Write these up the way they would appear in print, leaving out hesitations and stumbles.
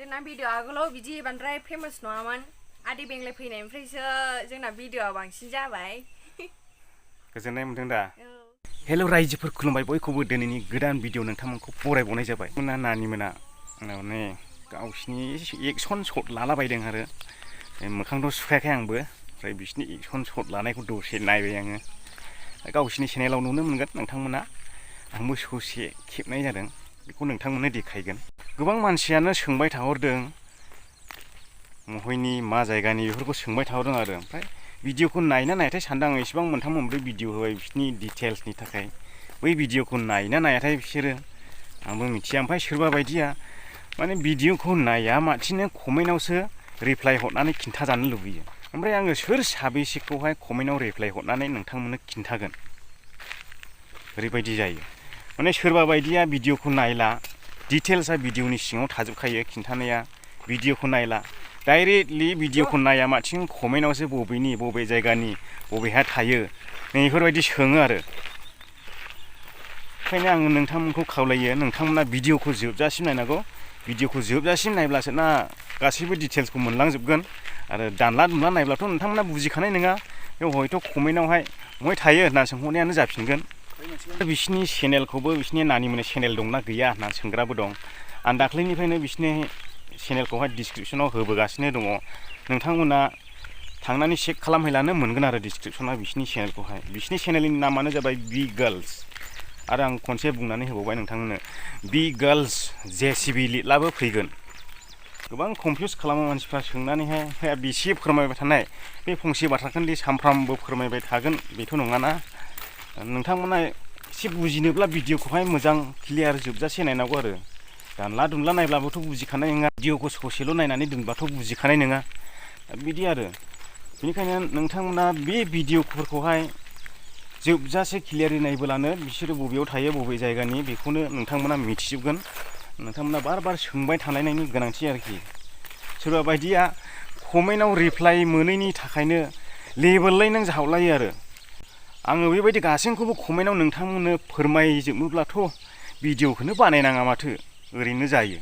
जोंना भिडिअ आगोलाव बिदि बांद्राय फेमास नङामोन आदि बेंले फैनायनिफ्रायसो जोंना भिडिअआ बांसिन जाबाय गोजोननाय मोनदों दा हेल' रायजोफोर खुलुमबाय बयखौबो दिनैनि गोदान भिडिअ नोंथांमोनखौ बरायबावनाय जाबाय मोना नानिमोना माने गावसिनि एक्सन शट लालाबायदों आरो मोखांथ' सुखायाखै आंबो ओमफ्राय बिसिनि एक्सन शट लानायखौ दसे नायबाय आङो गावसिनि चेनेलाव नुनो मोनगोन नोंथांमोना आंबो ससे खेबनाय जादों बेखौ नोंथांमोननो देखायगोन गोबां मानसियानो सोंबाय थाहरदों महयनि मा जायगानि बेफोरखौ सोंबाय थाहरदों आरो ओमफ्राय भिडिअखौ नायना नायथाय सानदों आं एसेबां मोनथाम मोनब्रै भिडिअ होबाय बिसिनि डिटेल्सनि थाखाय बै भिडिअखौ नायना नायाथाय बिसोरो आंबो मिथिया ओमफ्राय सोरबा बायदिया माने भिडिअखौ नाया माथिनो कमेन्टआवसो रिप्लाय हरनानै खिन्थाजानो लुबैयो ओमफ्राय आङो सोर साबेसेखौहाय कमेन्टआव रिप्लाय हरनानै नोंथांमोननो खिन्थागोन ओरैबायदि जायो माने सोरबा बायदिया भिडिअखौ नायला डिटेल्सआ भिडिअनि सिङाव थाजोबखायो खिन्थानाया भिडिअखौ नायला डाइरेक्टलि भिडिअखौ नाया माथिं कमेन्टआवसो बबेनि बबे जायगानि बबेहा थायो नैफोरबायदि सोङो आरो ओंखायनो आङो नोंथांमोनखौ खावलायो नोंथांमोना भिडिअखौ जोबजासिम नायनांगौ भिडिअखौ जोबजासिम नायब्लासो ना गासैबो डिटेल्सखौ मोनलांजोबगोन आरो दानला दुनला नायब्लाथ' नोंथांमोना बुजिखानाय नङा बेयाव हयथ' कमेन्टआवहाय बहाय थायो होनना सोंहरनायानो जाफिनगोन बिसिनि चेनेलखौबो बिसिनि नानिमोननि चेनेल दंना गैया होनना सोंग्राबो दं आं दाख्लैनिफ्रायनो बिसिनि चेनेलखौहाय डिसक्रिपसनाव होबोगासिनो दङ नोंथांमोना थांनानै चेक खालामहैलानो मोनगोन आरो डिसक्रिपसनाव बिसिनि चेनेलखौहाय बिसिनि चेनेलनि नामानो जाबाय बि गार्लस आरो आं खनसे बुंनानै होबावबाय नोंथांमोननो बि गार्लस जेसिबि लिरलाबो फैगोन गोबां कनफिउस खालामो मानसिफ्रा सोंनानैहाय बेसे फोरमायबाय थानाय बे फंसे बाथ्राखौदि सानफ्रामबो फोरमायबाय थागोन बेथ' नङाना नोंथांमोना एसे बुजिनोब्ला भिडिअखौहाय मोजां क्लियार जोबजासे नायनांगौ आरो दानला दुनला नायब्लाबोथ' बुजिखानाय नङा भिडिअखौ ससेल' नायनानै दोनबाथ' बुजिखानाय नङा बिदि आरो बेनिखायनो नोंथांमोना बे भिडिअफोरखौहाय जोबजासे क्लियारै नायबोलानो बिसोरो बबेयाव थायो बबे जायगानि बेखौनो नोंथांमोना मिथिजोबगोन नोंथांमोना बार बार सोंबाय थानायनि गोनांथि आरोखि सोरबा बायदिया कमेन्टआव रिप्लाय मोनैनि थाखायनो लेबेललाय नों जावलायो आरो आङो बेबायदि गासैखौबो कमेन्टआव नोंथांमोननो फोरमायजोबोब्लाथ' भिडिअखौनो बानायनाङा माथो ओरैनो जायो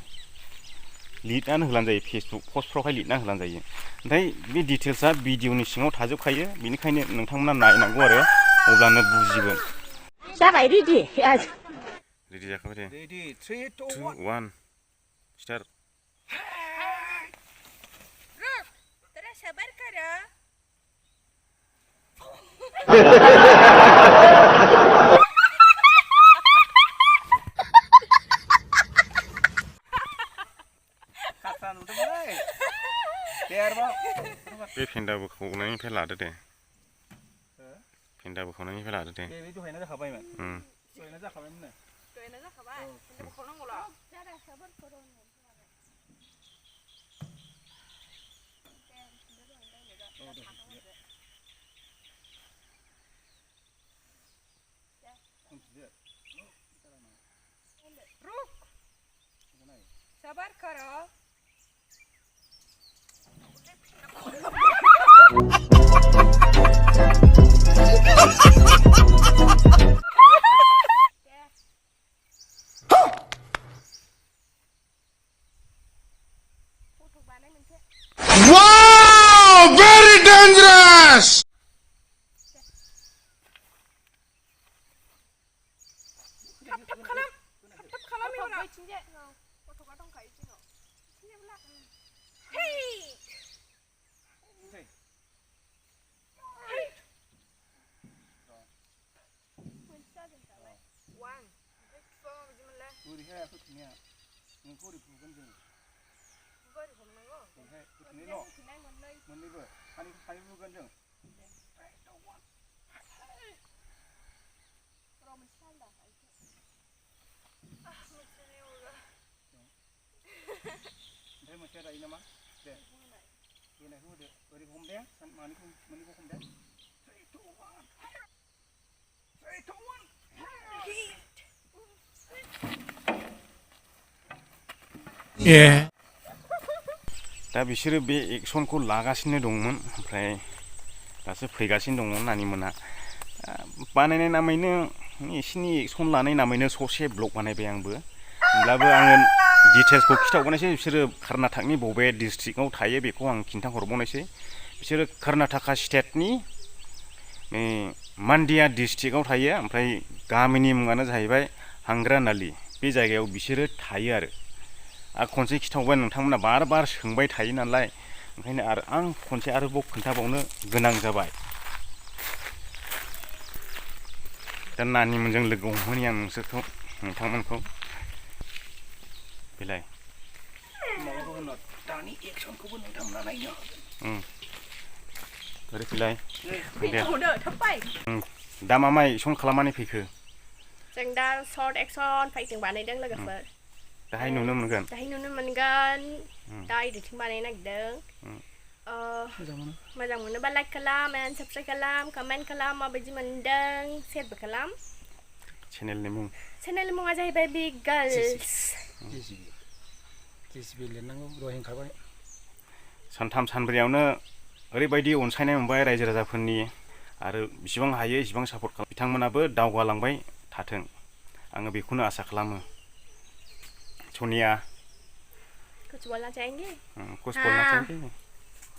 लिरनानै होलानो जायो फेसबुक पस्टफ्रावहाय लिरना होलानो जायो ओमफ्राय बे डिटेल्सआ भिडिअनि सिङाव थाजोबखायो बेनिखायनो नोंथांमोना नायनांगौ आरो अब्लानो बुजिगोन जाबाय रेडि रेडि जाखाबाय दे रेडि 3 2 1 स्टार्ट तेरा सबर करो बे फेन्दा बोखावनायनिफ्राय लादो दे फेन्दा बोखावनायनिफ्राय लादो दे बे दहायना जाखाबायमोन दहायना जाखाबायमोन दहायना जाखाबाय फेन्दा बोखावनांगौल' सबर करो Wow! Very dangerous! Yeah. दा बिसोरो बे एक्सनखौ लागासिनो दंमोन ओमफ्राय दासो फैगासिनो दंमोन नानिमोना बानायनाय नामैनो एसिनि एक्सन लानाय नामैनो ससे ब्लग बानायबाय आंबो होमब्लाबो आङो डिटेल्सखौ खिथाहरबावनोसै बिसोरो कर्नाटकनि बबे डिस्ट्रिक्टआव थायो बेखौ आं खिन्थाहरबावनोसै बिसोरो कर्नाटका स्टेटनि मान्डिया डिस्ट्रिक्टआव थायो ओमफ्राय गामिनि मुङानो जाहैबाय हांग्रानालि बे जायगायाव बिसोरो थायो आरो खनसे खिथाहरबाय नोंथांमोना बार बार सोंबाय थायो नालाय ओंखायनो आरो आं खनसे आरोबाव खोन्थाबावनो गोनां जाबाय दा नानिमोनजों लोगो हमहोनि आं नोंथांमोनखौ बेलाय दानि एक्सनखौबो नोंथांमोना नायनो ओरै फैलाय भिडिअखौनो थाबबाय दा मा एक्सन खालामनानै फैखो जों दा सर्ट एक्सन फाइटिं बानायदों लोगोफोर दाहाय नुनो मोनगोन दा एडिटिं बानायनो नागिरदों मोजां मोनोबा लाइक खालाम एन्ड साबस्क्राइब खालाम कमेन्ट खालाम माबायदि मोनदों शेयारबो खालाम चेनेलनि मुङा जाहैबाय बिग गार्ल्स जेसिबि लिरनांगौ दहाय ओंखारबाय सानथाम सानब्रैयावनो ओरैबायदि अनसायनाय मोनबाय रायजो राजाफोरनि आरो बिसिबां हायो इसिबां सापर्ट खालाम बिथांमोनाबो दावगालांबाय थाथों आङो बेखौनो आसा खालामो सनिया कुछ बोलना चाहेंगे कुछ बोलना चाहेंगे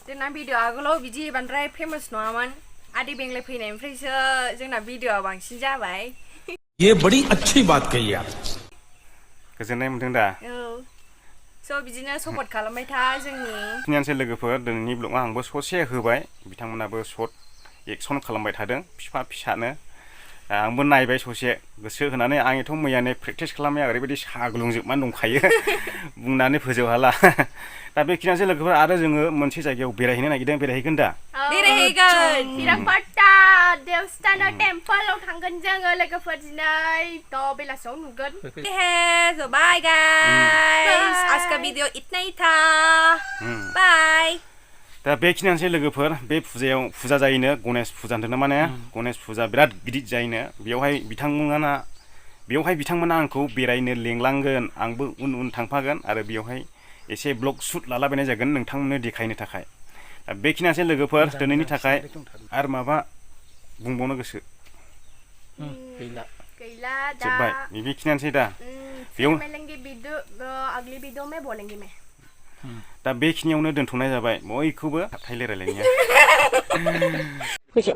जोंना भिडिअ आगोलाव बिदि बांद्राय फेमास नङामोन आदि बेंले फैनायनिफ्रायसो जोंना भिडिअआ बांसिन जाबाय ये बड़ी अच्छी बात कही आप गोजोननाय मोनदों दा स' बिदिनो सपर्ट खालामबाय था जोंनि फिनान्सियेल लोगोफोर दिनैनि ब्लगआव आंबो ससे होबाय बिथांमोनाबो सर्ट एक्सन खालामबाय थादों फिफा फिसानो आंबो नायबाय ससे गोसो होनानै आंथ' मैयानो प्रेक्टिस खालामनाया ओरैबायदि साग्लुंजोबनानै दंखायो बुंनानै फोजोब हाला दा बेखिनियानोसै लोगोफोर आरो जोङो मोनसे जायगायाव बेरायहैनो नागिरदों बेरायहैगोन दा बेरायहैगोन बिरांपाट्टा देवस्थान टेम्पलआव थांगोन जोङो लोगोफोर दिनै थ' बेलासियाव नुगोन सो बाय गाइस आज का वीडियो इतना ही था बाय दा बेखिनियानोसै लोगोफोर बे फुजायाव फुजा जायोनो गणेश फुजा होनदों माने गणेश फुजा बिराद गिदिर जायोनो बेवहाय बिथांमोना आंखौ बेरायनो लेंलांगोन आंबो उन थांफागोन आरो बेवहाय एसे ब्लग शुट लालाबायनाय जागोन नोंथांमोननो देखायनो थाखाय बेखिनियानोसै लोगोफोर दिनैनि थाखाय आरो माबा बुंबावनो गोसो गैला जोब्बाय बेखिनियानोसै दा बेयाव दा बेखिनियावनो दोनथ'नाय जाबाय बयखौबो थाबथायले रायलायनाया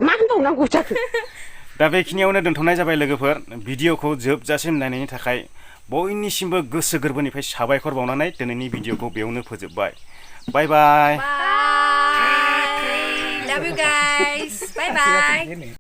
मा होनबावनांगौ जाखो दा बेखिनियावनो दोनथ'नाय जाबाय लोगोफोर भिडिअखौ जोबजासिम नायनायनि थाखाय बयनिसिमबो गोसो गोरबोनिफ्राय साबायखर बावनानै दिनैनि भिडिअखौ बेयावनो फोजोबबाय बाय बाय love you guys bye bye